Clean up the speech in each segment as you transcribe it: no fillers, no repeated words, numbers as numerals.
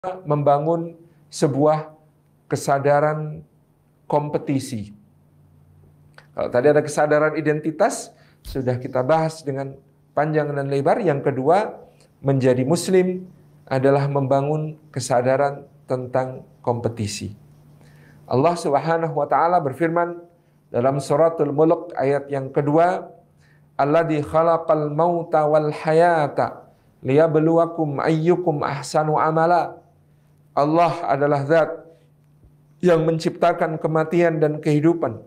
membangun sebuah kesadaran kompetisi. Kalau tadi ada kesadaran identitas, sudah kita bahas dengan panjang dan lebar. Yang kedua, menjadi muslim adalah membangun kesadaran tentang kompetisi. Allah Subhanahu wa taala berfirman dalam suratul Mulk ayat yang kedua, "Alladzi khalaqal mauta wal hayata liyabluwakum ayyukum ahsanu amala." Allah adalah zat yang menciptakan kematian dan kehidupan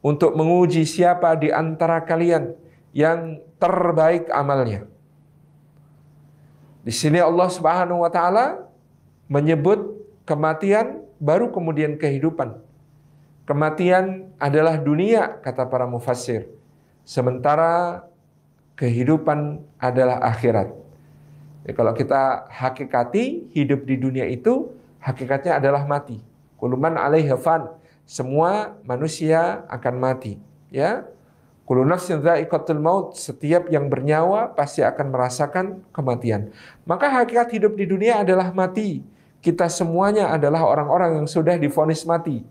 untuk menguji siapa di antara kalian yang terbaik amalnya. Di sini Allah Subhanahu wa taala menyebut kematian baru kemudian kehidupan. Kematian adalah dunia kata para mufassir, sementara kehidupan adalah akhirat. Ya, kalau kita hakikati hidup di dunia itu hakikatnya adalah mati. Kullu man 'alaiha fan, semua manusia akan mati, ya. Kullu nafsin dha'iqatul maut, setiap yang bernyawa pasti akan merasakan kematian. Maka hakikat hidup di dunia adalah mati. Kita semuanya adalah orang-orang yang sudah divonis mati.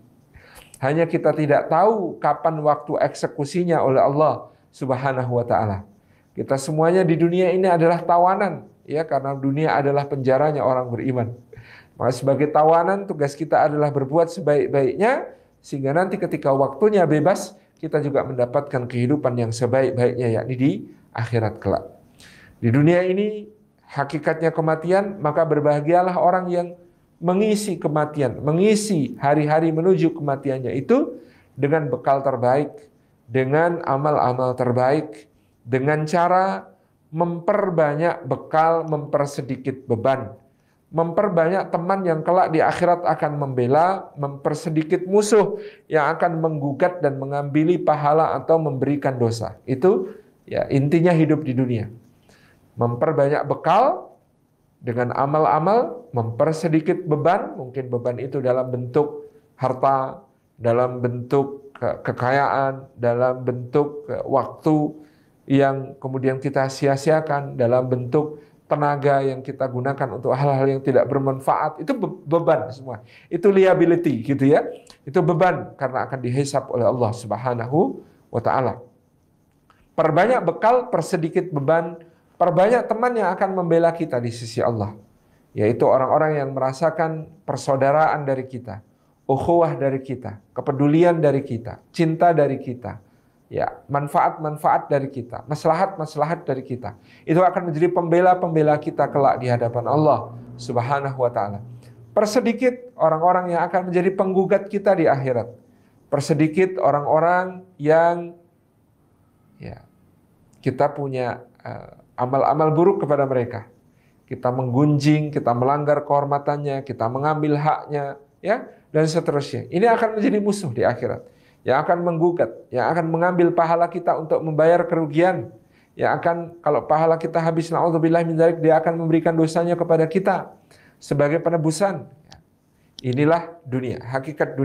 Hanya kita tidak tahu kapan waktu eksekusinya oleh Allah Subhanahu wa taala. Kita semuanya di dunia ini adalah tawanan, ya, karena dunia adalah penjaranya orang beriman. Maka sebagai tawanan tugas kita adalah berbuat sebaik-baiknya sehingga nanti ketika waktunya bebas kita juga mendapatkan kehidupan yang sebaik-baiknya, yakni di akhirat kelak. Di dunia ini hakikatnya kematian, maka berbahagialah orang yang mengisi kematian, mengisi hari-hari menuju kematiannya itu dengan bekal terbaik, dengan amal-amal terbaik, dengan cara memperbanyak bekal, mempersedikit beban, memperbanyak teman yang kelak di akhirat akan membela, mempersedikit musuh yang akan menggugat dan mengambil pahala atau memberikan dosa. Itu ya intinya hidup di dunia. Memperbanyak bekal dengan amal-amal, mempersedikit beban, mungkin beban itu dalam bentuk harta, dalam bentuk kekayaan, dalam bentuk waktu yang kemudian kita sia-siakan, dalam bentuk tenaga yang kita gunakan untuk hal-hal yang tidak bermanfaat. Itu beban semua. Itu liability gitu ya. Itu beban karena akan dihisab oleh Allah Subhanahu wa taala. Perbanyak bekal, persedikit beban, perbanyak teman yang akan membela kita di sisi Allah, yaitu orang-orang yang merasakan persaudaraan dari kita, ukhuwah dari kita, kepedulian dari kita, cinta dari kita, ya, manfaat-manfaat dari kita, maslahat-maslahat dari kita. Itu akan menjadi pembela-pembela kita kelak di hadapan Allah Subhanahu wa taala. Persedikit orang-orang yang akan menjadi penggugat kita di akhirat. Persedikit orang-orang yang ya kita punya amal-amal buruk kepada mereka. Kita menggunjing, kita melanggar kehormatannya, kita mengambil haknya, ya, dan seterusnya. Ini akan menjadi musuh di akhirat, yang akan menggugat, yang akan mengambil pahala kita untuk membayar kerugian, yang akan kalau pahala kita habis, na'udzubillah min dzalik, dia akan memberikan dosanya kepada kita sebagai penebusan. Inilah dunia, hakikat dunia.